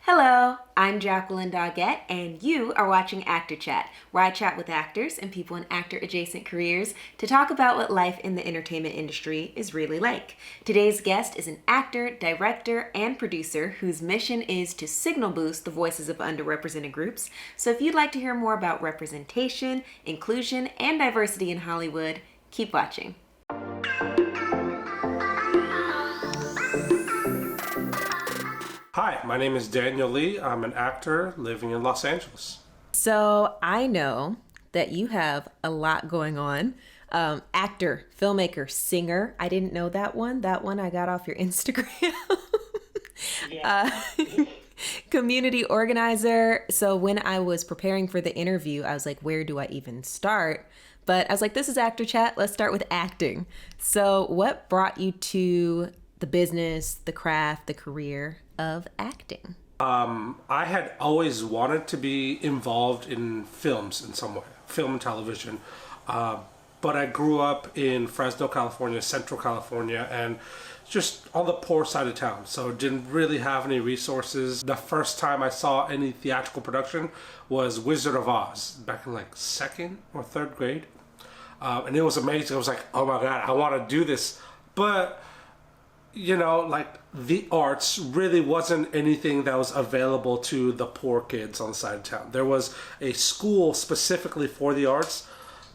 Hello, I'm Jacquelyn Doggette, and you are watching Actor Chat, where I chat with actors and people in actor-adjacent careers to talk about what life in the entertainment industry is really like. Today's guest is an actor, director, and producer whose mission is to signal boost the voices of underrepresented groups. So if you'd like to hear more about representation, inclusion, and diversity in Hollywood, keep watching. Hi, my name is Daniel Lee. I'm an actor living in Los Angeles. So I know that you have a lot going on. Actor, filmmaker, singer. I didn't know that one. That one I got off your Instagram. Community organizer. So when I was preparing for the interview, I was like, where do I even start? But I was like, this is Actor Chat. Let's start with acting. So what brought you to the business, the craft, the career of acting? I had always wanted to be involved in films in some way, film and television. But I grew up in Fresno, California, Central California, and just on the poor side of town. So didn't really have any resources. The first time I saw any theatrical production was Wizard of Oz back in like second or third grade. And it was amazing. I was like, oh my God, I want to do this. But you know, like the arts really wasn't anything that was available to the poor kids on the side of town. There was a school specifically for the arts,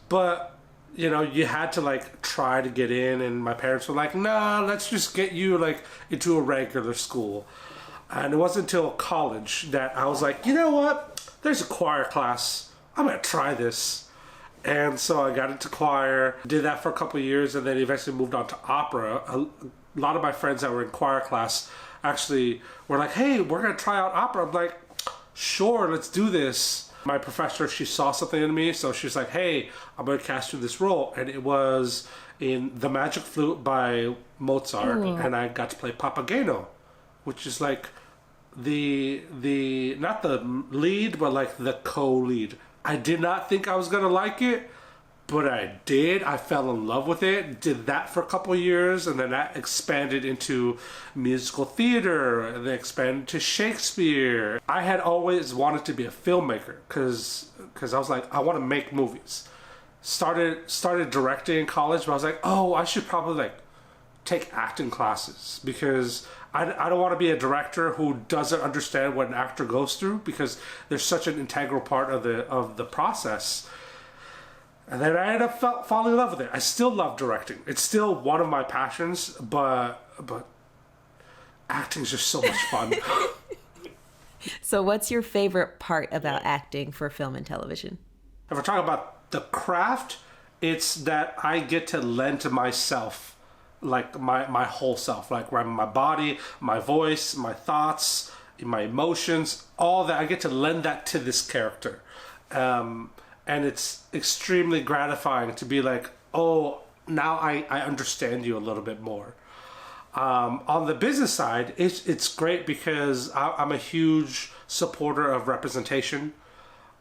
but you know, you had to like try to get in, and my parents were like, nah, let's just get you like into a regular school. And it wasn't until college that I was like, you know what? There's a choir class. I'm gonna try this. And so I got into choir, did that for a couple of years, and then eventually moved on to opera. A lot of my friends that were in choir class actually were like, hey, we're going to try out opera. I'm like, sure, let's do this. My professor, she saw something in me, so she's like, hey, I'm going to cast you this role. And it was in The Magic Flute by Mozart, and I got to play Papageno, which is like the not the lead, but like the co-lead. I did not think I was going to like it, but I did. I fell in love with it. Did that for a couple of years, and then that expanded into musical theater, and then expanded to Shakespeare. I had always wanted to be a filmmaker because I was like, I want to make movies. Started directing in college, but I was like, oh, I should probably like take acting classes because I don't want to be a director who doesn't understand what an actor goes through, because there's such an integral part of the process. And then I ended up falling in love with it. I still love directing. It's still one of my passions, but acting is just so much fun. So what's your favorite part about acting for film and television? If we're talking about the craft, it's that I get to lend to myself, like my whole self, like my body, my voice, my thoughts, my emotions, all that. I get to lend that to this character. And it's extremely gratifying to be like, oh, now I understand you a little bit more. On the business side, it's great because I'm a huge supporter of representation.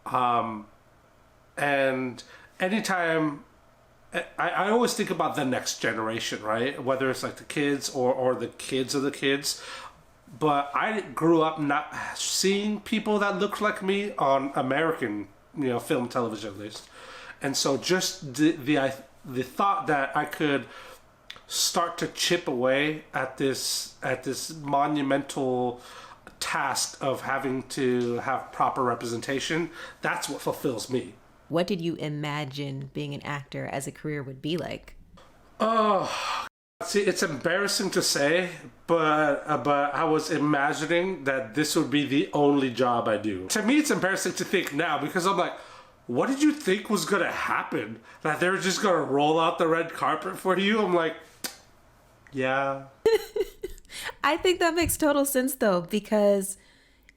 And anytime, I always think about the next generation, right? Whether it's like the kids or the kids of the kids. But I grew up not seeing people that looked like me on American, film, television at least. And so just the thought that I could start to chip away at this monumental task of having to have proper representation, that's what fulfills me. What did you imagine being an actor as a career would be like? Oh, see, it's embarrassing to say, but I was imagining that this would be the only job I do. To me, it's embarrassing to think now, because I'm like, what did you think was going to happen? That they were just going to roll out the red carpet for you? I'm like, yeah. I think that makes total sense, though, because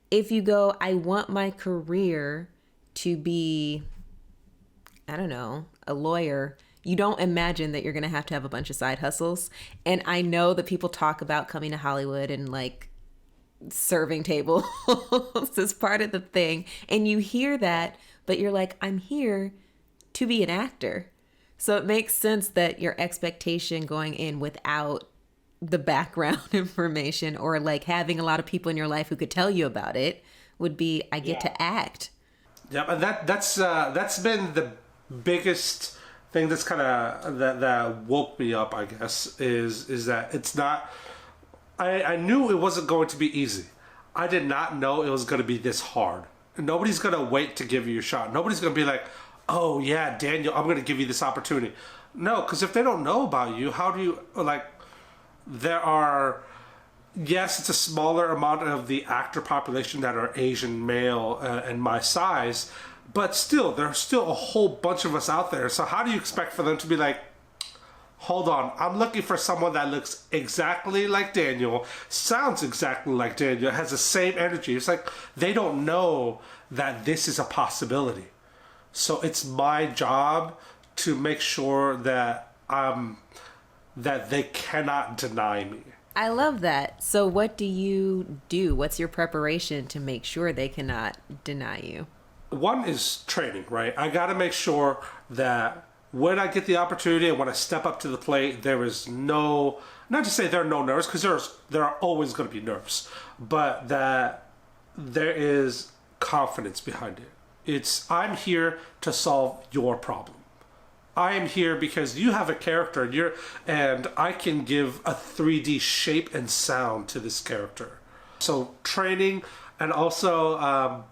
if you go, I want my career to be, I don't know, a lawyer, you don't imagine that you're going to have a bunch of side hustles. And I know that people talk about coming to Hollywood and like serving tables as part of the thing. And you hear that, but you're like, I'm here to be an actor. So it makes sense that your expectation going in without the background information, or like having a lot of people in your life who could tell you about it, would be I get to act. Yeah, and that's been the biggest thing that's kind of that woke me up, I guess, is that it's not. I knew it wasn't going to be easy. I did not know it was going to be this hard. Nobody's going to wait to give you a shot. Nobody's going to be like, oh yeah, Daniel, I'm going to give you this opportunity. No, because if they don't know about you, how do you, like, there are, yes, it's a smaller amount of the actor population that are Asian male and my size, but still, there's still a whole bunch of us out there. So how do you expect for them to be like, hold on, I'm looking for someone that looks exactly like Daniel, sounds exactly like Daniel, has the same energy. It's like they don't know that this is a possibility. So it's my job to make sure that that they cannot deny me. I love that. So what do you do? What's your preparation to make sure they cannot deny you? One is training, right? I got to make sure that when I get the opportunity and when I step up to the plate, there is no, not to say there are no nerves, because there are always going to be nerves, but that there is confidence behind it. It's, I'm here to solve your problem. I am here because you have a character and I can give a 3D shape and sound to this character. So training, and also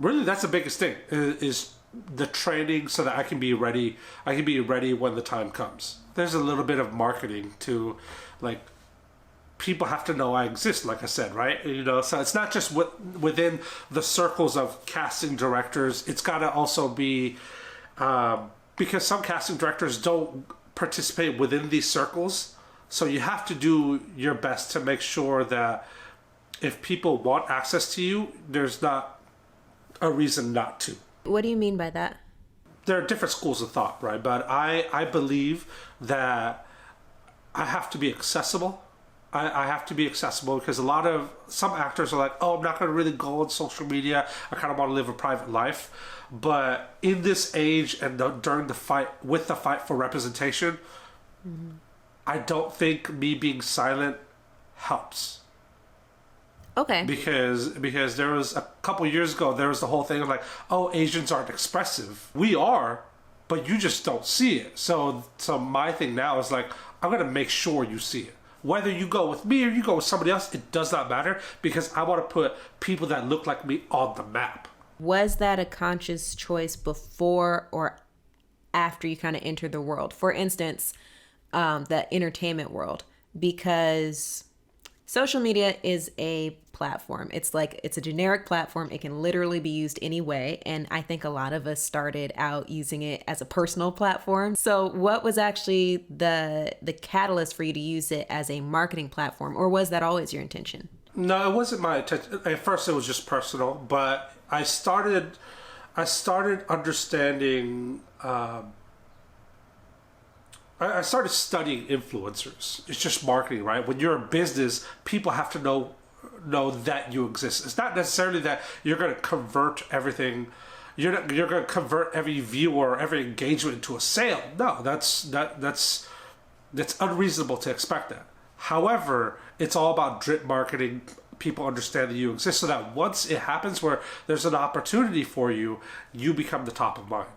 really that's the biggest thing is the training, so that I can be ready. I can be ready when the time comes. There's a little bit of marketing to, like, people have to know I exist, like I said, right? You know, so it's not just within the circles of casting directors. It's got to also be because some casting directors don't participate within these circles. So you have to do your best to make sure that if people want access to you, there's not a reason not to. What do you mean by that? There are different schools of thought, right? But I believe that I have to be accessible. I have to be accessible because some actors are like, oh, I'm not going to really go on social media. I kind of want to live a private life. But in this age and during the fight for representation, I don't think me being silent helps. Okay. Because there was a couple years ago, there was the whole thing of like, oh, Asians aren't expressive. We are, but you just don't see it. So my thing now is like, I'm going to make sure you see it. Whether you go with me or you go with somebody else, it does not matter, because I want to put people that look like me on the map. Was that a conscious choice before or after you kind of entered the world? For instance, the entertainment world, because social media is a platform. It's a generic platform. It can literally be used any way. And I think a lot of us started out using it as a personal platform. So what was actually the catalyst for you to use it as a marketing platform? Or was that always your intention? No, it wasn't my intention. At first it was just personal, but I started understanding, I started studying influencers. It's just marketing, right? When you're a business, people have to know that you exist. It's not necessarily that you're going to convert everything. You're going to convert every viewer, every engagement into a sale. No, that's unreasonable to expect that. However, it's all about drip marketing. People understand that you exist, so that once it happens where there's an opportunity for you, you become the top of mind.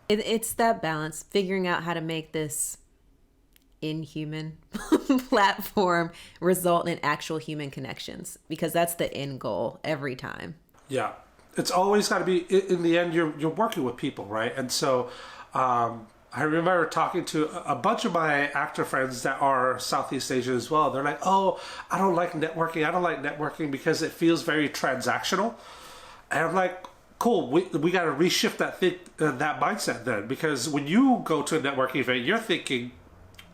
It's that balance, figuring out how to make this inhuman platform result in actual human connections, because that's the end goal every time. Yeah, it's always got to be, in the end, you're working with people, right? And so I remember talking to a bunch of my actor friends that are Southeast Asian as well. They're like, oh, I don't like networking because it feels very transactional. And I'm like, cool, we got to reshift that mindset then, because when you go to a networking event, you're thinking,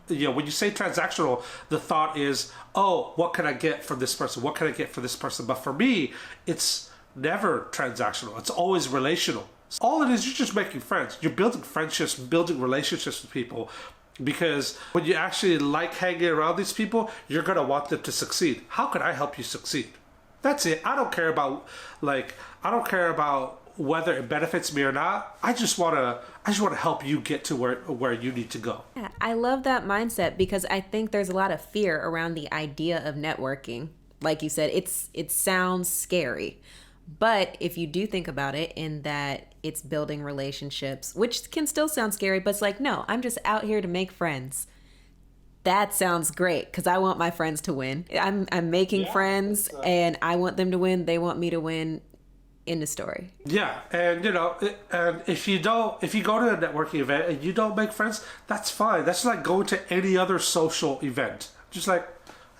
when you say transactional, the thought is, oh, what can I get from this person? What can I get from this person? But for me, it's never transactional. It's always relational. All it is, you're just making friends. You're building friendships, building relationships with people, because when you actually like hanging around these people, you're going to want them to succeed. How can I help you succeed? That's it. I don't care about whether it benefits me or not, I just want to help you get to where you need to go. Yeah, I love that mindset because I think there's a lot of fear around the idea of networking. Like you said, it sounds scary. But if you do think about it in that it's building relationships, which can still sound scary, but it's like, no, I'm just out here to make friends. That sounds great because I want my friends to win. I'm making friends and I want them to win. They want me to win. In the story. Yeah, and and if you go to a networking event and you don't make friends, that's fine. That's like going to any other social event. Just like,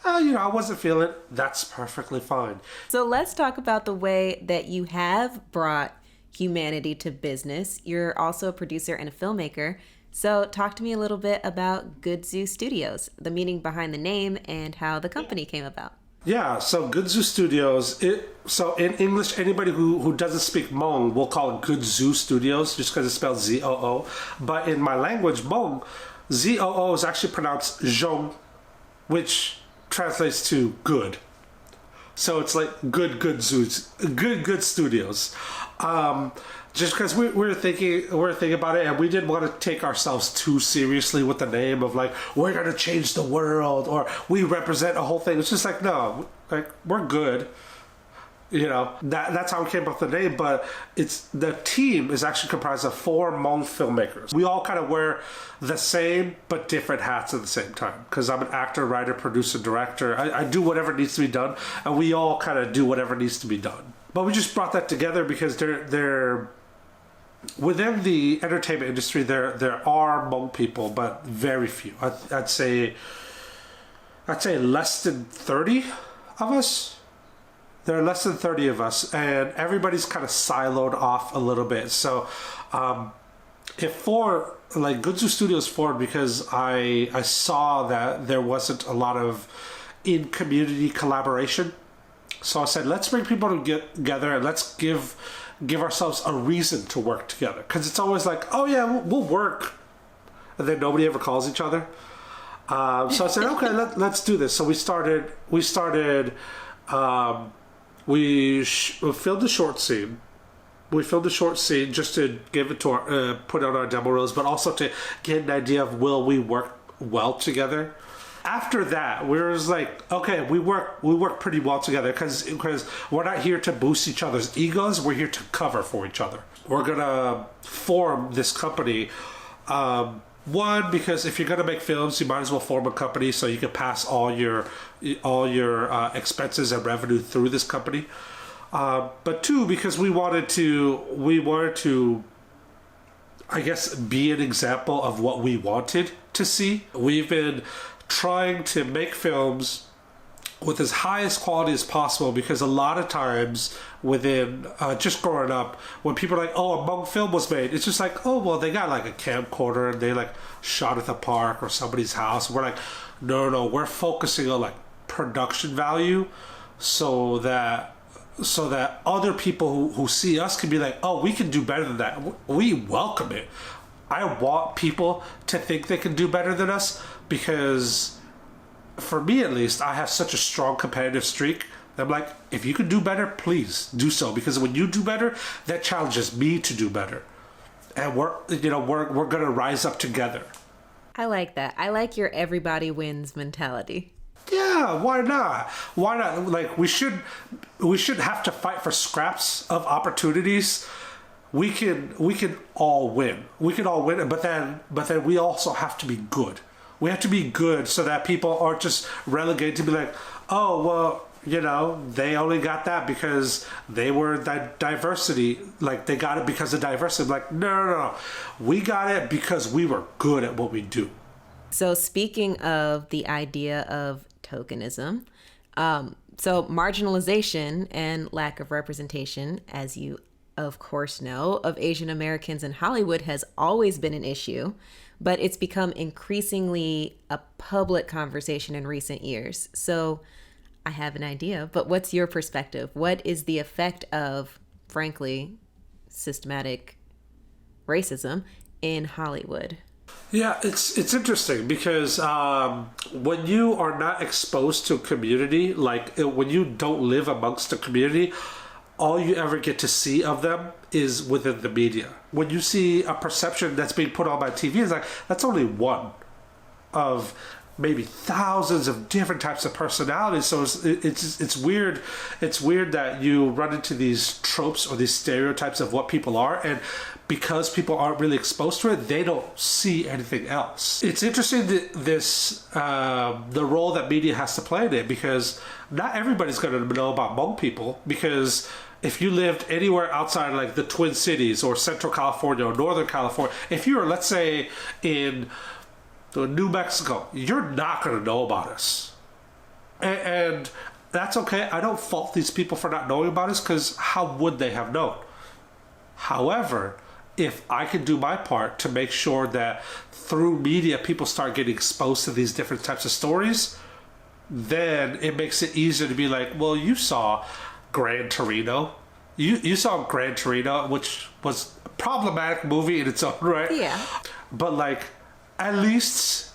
I wasn't feeling it. That's perfectly fine. So let's talk about the way that you have brought humanity to business. You're also a producer and a filmmaker. So talk to me a little bit about Good Zoo Studios, the meaning behind the name and how the company came about. Yeah, so Good Zoo Studios, so in English, anybody who doesn't speak Hmong will call it Good Zoo Studios just because it's spelled Z-O-O. But in my language, Hmong, Z-O-O is actually pronounced Zhong, which translates to good. So it's like good zoos, good studios. Just because we're thinking about it, and we didn't want to take ourselves too seriously with the name of like we're gonna change the world or we represent a whole thing. It's just like no, like we're good. That's how we came up with the name. But the team is actually comprised of 4 Hmong filmmakers. We all kind of wear the same but different hats at the same time. Because I'm an actor, writer, producer, director. I do whatever needs to be done, and we all kind of do whatever needs to be done. But we just brought that together because they're within the entertainment industry, there are Hmong people, but very few. I'd say less than 30 of us. There are less than 30 of us, and everybody's kind of siloed off a little bit. So, Good Zoo Studios formed because I saw that there wasn't a lot of in-community collaboration. So I said, let's bring people together and let's give ourselves a reason to work together. Because it's always like, oh yeah, we'll work. And then nobody ever calls each other. So I said, okay, let's do this. So we filmed a short scene. We filmed a short scene just to give it to put on our demo reels, but also to get an idea of will we work well together. After that, we were like, okay, we work pretty well together because we're not here to boost each other's egos. We're here to cover for each other. We're gonna form this company. One, because if you're gonna make films, you might as well form a company so you can pass all your expenses and revenue through this company. But 2, because we wanted to, I guess, be an example of what we wanted to see. We've been trying to make films with as highest quality as possible because a lot of times within just growing up, when people are like, oh, a Hmong film was made, it's just like, oh, well, they got like a camcorder and they like shot at the park or somebody's house. We're like, no, we're focusing on like production value so that other people who see us can be like, oh, we can do better than that. We welcome it. I want people to think they can do better than us because, for me at least, I have such a strong competitive streak. I'm like, if you can do better, please do so. Because when you do better, that challenges me to do better. And we're going to rise up together. I like that. I like your everybody wins mentality. Yeah, why not? Why not? Like, we should have to fight for scraps of opportunities. We can all win. We can all win, but then we also have to be good. We have to be good so that people aren't just relegated to be like, oh, well, they only got that because they were that diversity. Like, they got it because of diversity. Like, no. We got it because we were good at what we do. So speaking of the idea of tokenism, so marginalization and lack of representation, as you of course know, of Asian Americans in Hollywood has always been an issue, but it's become increasingly a public conversation in recent years. So I have an idea, but what's your perspective? What is the effect of, frankly, systematic racism in Hollywood? Yeah, it's interesting because when you are not exposed to a community, like when you don't live amongst a community, all you ever get to see of them is within the media. When you see a perception that's being put on by TV, it's like, that's only one of maybe thousands of different types of personalities. So it's weird. It's weird that you run into these tropes or these stereotypes of what people are, and because people aren't really exposed to it, they don't see anything else. It's interesting that the role that media has to play in it, because not everybody's going to know about Hmong people, because if you lived anywhere outside like the Twin Cities or Central California or Northern California, if you were, let's say, in New Mexico, you're not going to know about us. And that's okay. I don't fault these people for not knowing about us, because how would they have known? However, if I can do my part to make sure that through media people start getting exposed to these different types of stories, then it makes it easier to be like, well, you saw Gran Torino. You saw Gran Torino, which was a problematic movie in its own right. Yeah. But like, at least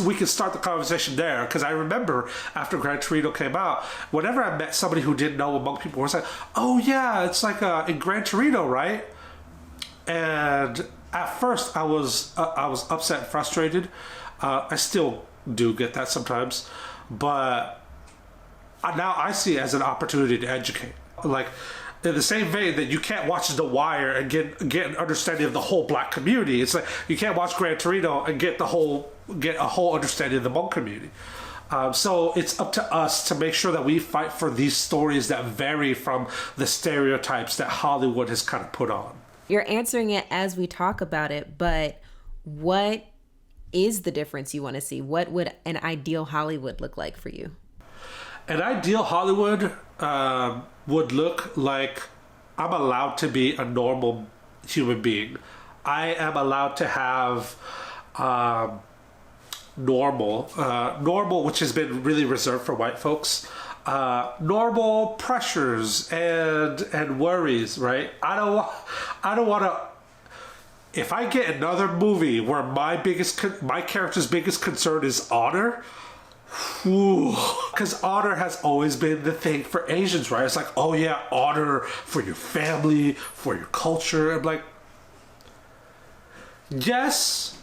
we can start the conversation there, because I remember after Gran Torino came out, whenever I met somebody who didn't know what Hmong people were, it's like, oh yeah, it's like in Gran Torino, right? And at first I was upset and frustrated. I still do get that sometimes, but now I see it as an opportunity to educate. Like, in the same vein that you can't watch The Wire and get an understanding of the whole black community, it's like you can't watch Gran Torino and get a whole understanding of the Hmong community. So it's up to us to make sure that we fight for these stories that vary from the stereotypes that Hollywood has kind of put on. You're answering it as we talk about it, but what is the difference you want to see? What would an ideal Hollywood look like for you? An ideal Hollywood would look like I'm allowed to be a normal human being. I am allowed to have normal, which has been really reserved for white folks. Normal pressures and worries, right? I don't want to. If I get another movie where my character's biggest concern is honor, because honor has always been the thing for Asians, right? It's like, oh yeah, honor for your family, for your culture. I'm like, yes,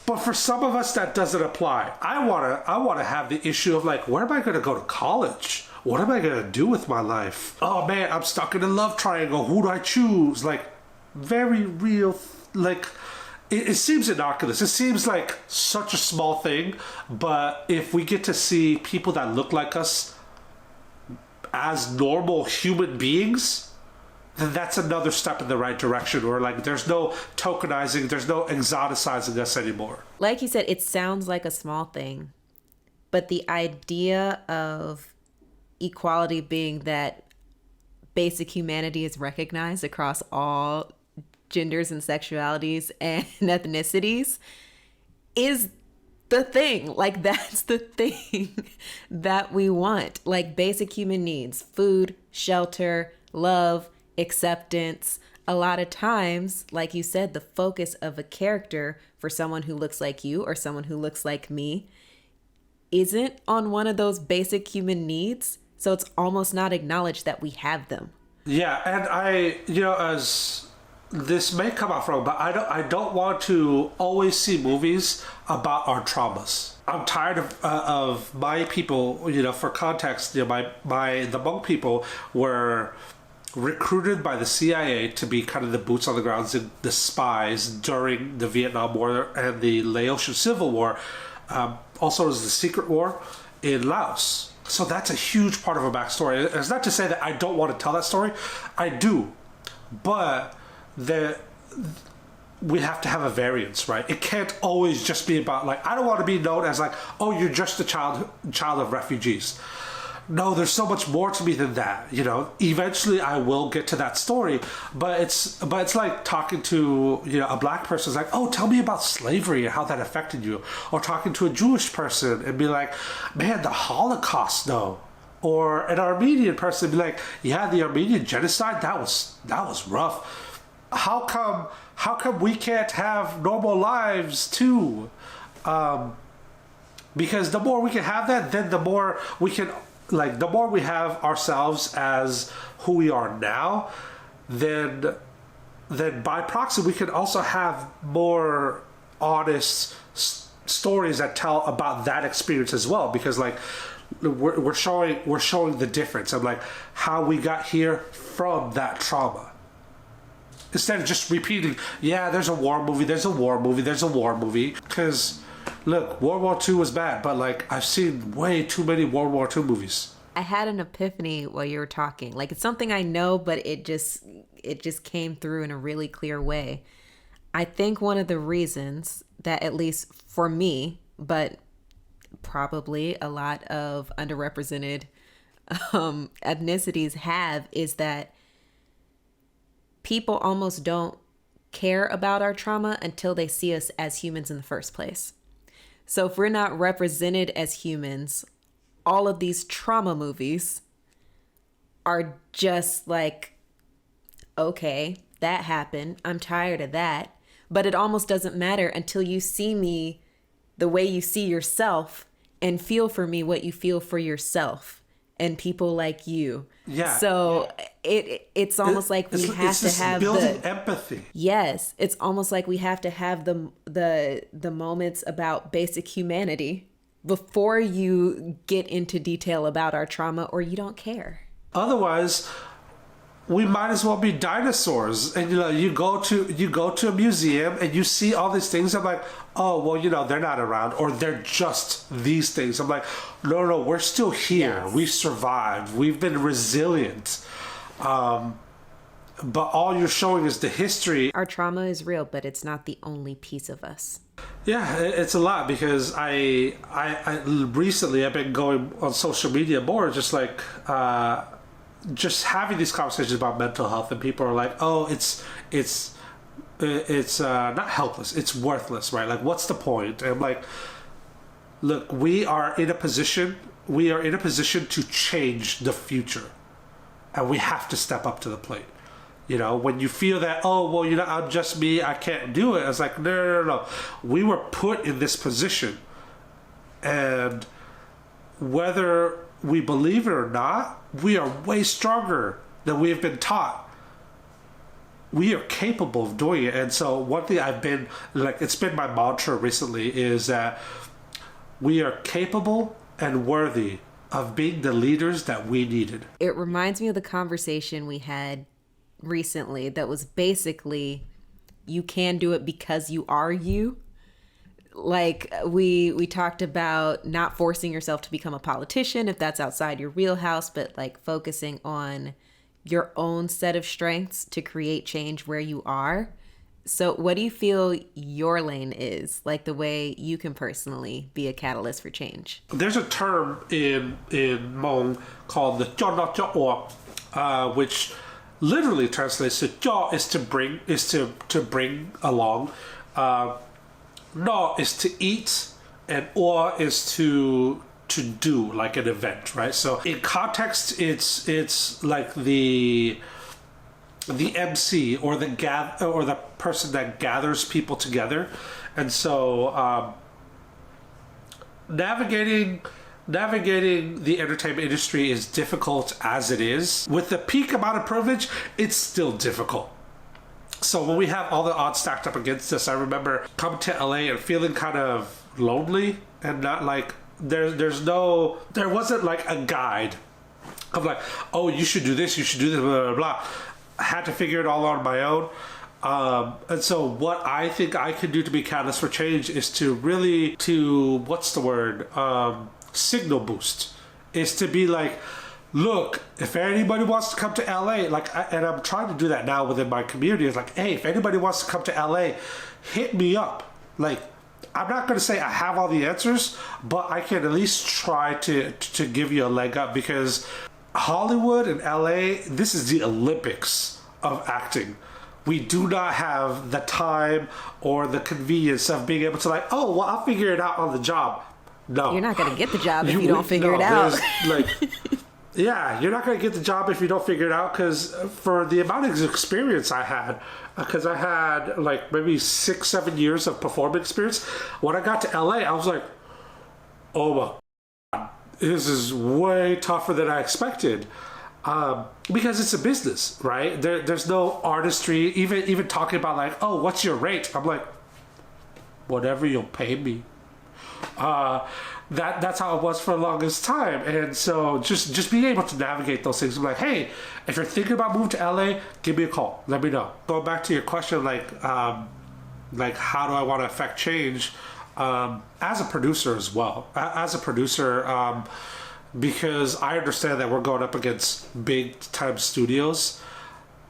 but for some of us that doesn't apply. I wanna have the issue of like, where am I gonna go to college? What am I gonna do with my life? Oh man, I'm stuck in a love triangle. Who do I choose? Like, very real. Like, it seems innocuous. It seems like such a small thing, but if we get to see people that look like us as normal human beings, then that's another step in the right direction. Where like, there's no tokenizing, there's no exoticizing us anymore. Like you said, it sounds like a small thing, but the idea of equality being that basic humanity is recognized across all genders and sexualities and ethnicities is the thing. Like, that's the thing that we want. Like, basic human needs: food, shelter, love, acceptance. A lot of times, like you said, the focus of a character for someone who looks like you or someone who looks like me isn't on one of those basic human needs. So it's almost not acknowledged that we have them. Yeah, and as this may come out from, but I don't want to always see movies about our traumas. I'm tired of my people. For context, the Hmong people were recruited by the CIA to be kind of the boots on the ground, the spies during the Vietnam War and the Laotian Civil War. Also, as the Secret War in Laos. So that's a huge part of a backstory. It's not to say that I don't want to tell that story. I do, but we have to have a variance, right? It can't always just be about like, I don't want to be known as like, oh, you're just a child of refugees. No, there's so much more to me than that. Eventually I will get to that story, but it's like talking to a black person. It's like, oh, tell me about slavery and how that affected you, or talking to a Jewish person and be like, man, the Holocaust, though. Or an Armenian person be like, yeah, the Armenian genocide, that was rough. How come we can't have normal lives too? Because the more we can have that, then the more we can like the more we have ourselves as who we are now, then by proxy we can also have more honest stories that tell about that experience as well, because like we're showing the difference of like how we got here from that trauma, instead of just repeating, yeah, there's a war movie, there's a war movie, there's a war movie. Because look, World War II was bad, but like I've seen way too many World War II movies. I had an epiphany while you were talking. Like, it's something I know, but it just came through in a really clear way. I think one of the reasons that, at least for me, but probably a lot of underrepresented ethnicities have, is that people almost don't care about our trauma until they see us as humans in the first place. So if we're not represented as humans, all of these trauma movies are just like, okay, that happened. I'm tired of that. But it almost doesn't matter until you see me the way you see yourself and feel for me what you feel for yourself and people like you. Yeah. So it's almost like we have to have building empathy. Yes, it's almost like we have to have the moments about basic humanity before you get into detail about our trauma, or you don't care. Otherwise, we might as well be dinosaurs. And you go to a museum and you see all these things. I'm like, oh well, they're not around, or they're just these things. I'm like, no, we're still here. Yes. We've survived. We've been resilient. But all you're showing is the history. Our trauma is real, but it's not the only piece of us. Yeah, it's a lot, because I recently I've been going on social media more, just like just having these conversations about mental health, and people are like, oh, it's not helpless, it's worthless, right? Like, what's the point? And I'm like, look, we are in a position to change the future, and we have to step up to the plate. When you feel that, oh, well, I'm just me, I can't do it. It's like, no. We were put in this position. And whether we believe it or not, we are way stronger than we have been taught. We are capable of doing it. And so one thing I've been, like, it's been my mantra recently, is that we are capable and worthy of being the leaders that we needed. It reminds me of the conversation we had recently that was basically, you can do it because you are you. Like, we talked about not forcing yourself to become a politician if that's outside your wheelhouse, but like focusing on your own set of strengths to create change where you are. So what do you feel your lane is, like the way you can personally be a catalyst for change? There's a term in Hmong called the "cho no cho o," which literally translates to "cho" is to bring along, "no" is to eat, and "o" is to do, like an event, right? So in context, it's like the MC or the person that gathers people together. And so navigating the entertainment industry is difficult as it is. With the peak amount of privilege, it's still difficult. So when we have all the odds stacked up against us, I remember coming to LA and feeling kind of lonely, and not like there wasn't like a guide of like, oh, you should do this, blah, blah, blah. I had to figure it all out on my own. And so what I think I can do to be a catalyst for change is to really, signal boost. Is to be like, look, if anybody wants to come to LA, and I'm trying to do that now within my community, it's like, hey, if anybody wants to come to LA, hit me up. Like, I'm not going to say I have all the answers, but I can at least try to give you a leg up, because Hollywood and LA, this is the Olympics of acting. We do not have the time or the convenience of being able to like, oh, well, I'll figure it out on the job. No. You're not going to get the job if you don't figure it out. Yeah, you're not going to get the job if you don't figure it out, because for the amount of experience I had, because I had like maybe 6-7 years of performance experience, when I got to LA, I was like, oh my God, this is way tougher than I expected. Because it's a business, right? There's no artistry. Even talking about like, oh, what's your rate? I'm like, whatever you'll pay me. That's how it was for the longest time. And so just being able to navigate those things, I'm like, hey, if you're thinking about moving to LA, give me a call. Let me know. Going back to your question, like how do I want to affect change? As a producer as well. As a producer, because I understand that we're going up against big time studios.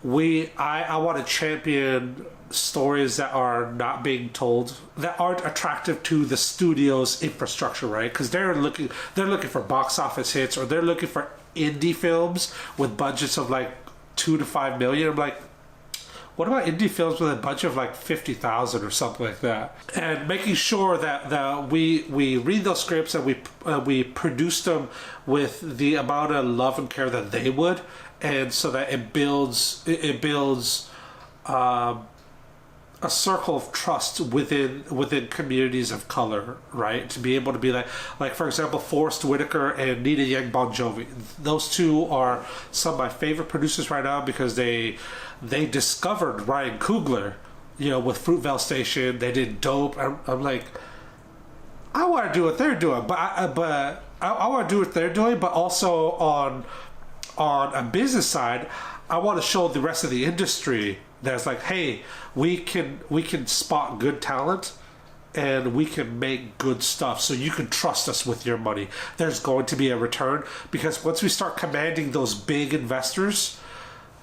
I want to champion stories that are not being told, that aren't attractive to the studio's infrastructure, right? Because they're looking for box office hits, or they're looking for indie films with budgets of like 2 to 5 million. I'm like, what about indie films with a budget of like 50,000 or something like that? And making sure that we read those scripts and we produce them with the amount of love and care that they would, and so that it builds a circle of trust within communities of color, right? To be able to be like for example, Forrest Whitaker and Nina Yang Bon Jovi. Those two are some of my favorite producers right now, because they discovered Ryan Coogler, with Fruitvale Station. They did Dope. I'm like, I want to do what they're doing, but I want to do what they're doing, but also on a business side, I want to show the rest of the industry that's like, hey, we can spot good talent and we can make good stuff, so you can trust us with your money. There's going to be a return, because once we start commanding those big investors,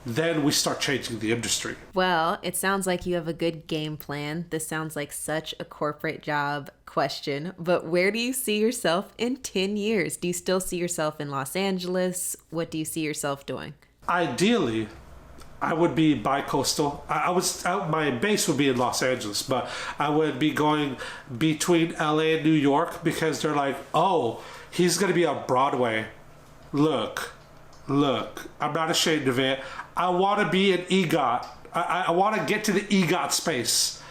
then we start changing the industry. Well, it sounds like you have a good game plan. This sounds like such a corporate job question, but where do you see yourself in 10 years? Do you still see yourself in Los Angeles? What do you see yourself doing? Ideally, I would be bi-coastal. My base would be in Los Angeles, but I would be going between LA and New York, because they're like, oh, he's going to be on Broadway. Look, I'm not ashamed of it. I want to be an EGOT. I want to get to the EGOT space.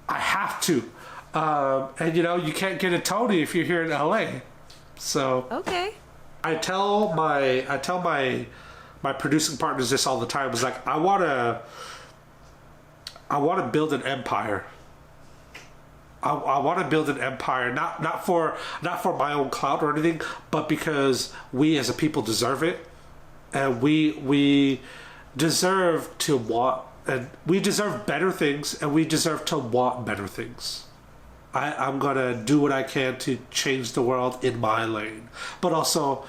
I have to. And you can't get a Tony if you're here in LA. So okay. I tell my producing partners this all the time. It's like, I want to build an empire. I want to build an empire, not for my own clout or anything, but because we as a people deserve it, and we deserve to want, and we deserve better things, and we deserve to want better things. I'm gonna do what I can to change the world in my lane, but also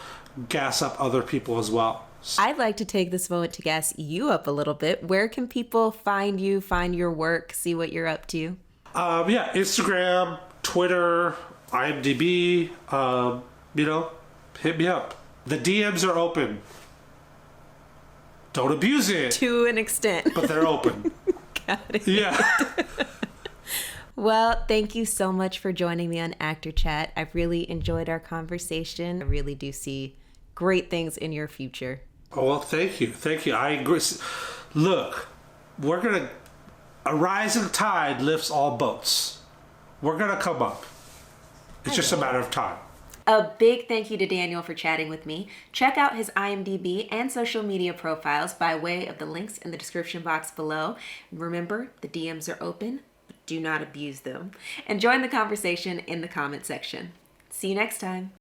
gas up other people as well. I'd like to take this moment to gas you up a little bit. Where can people find you, find your work, see what you're up to? Instagram, Twitter, IMDb, hit me up. The DMs are open. Don't abuse it. To an extent. But they're open. Got it. Yeah. Well, thank you so much for joining me on Actor Chat. I've really enjoyed our conversation. I really do see great things in your future. Oh, well, thank you. I agree. Look, a rising tide lifts all boats. We're going to come up. It's just a matter of time. A big thank you to Daniel for chatting with me. Check out his IMDb and social media profiles by way of the links in the description box below. Remember, the DMs are open, but do not abuse them. And join the conversation in the comment section. See you next time.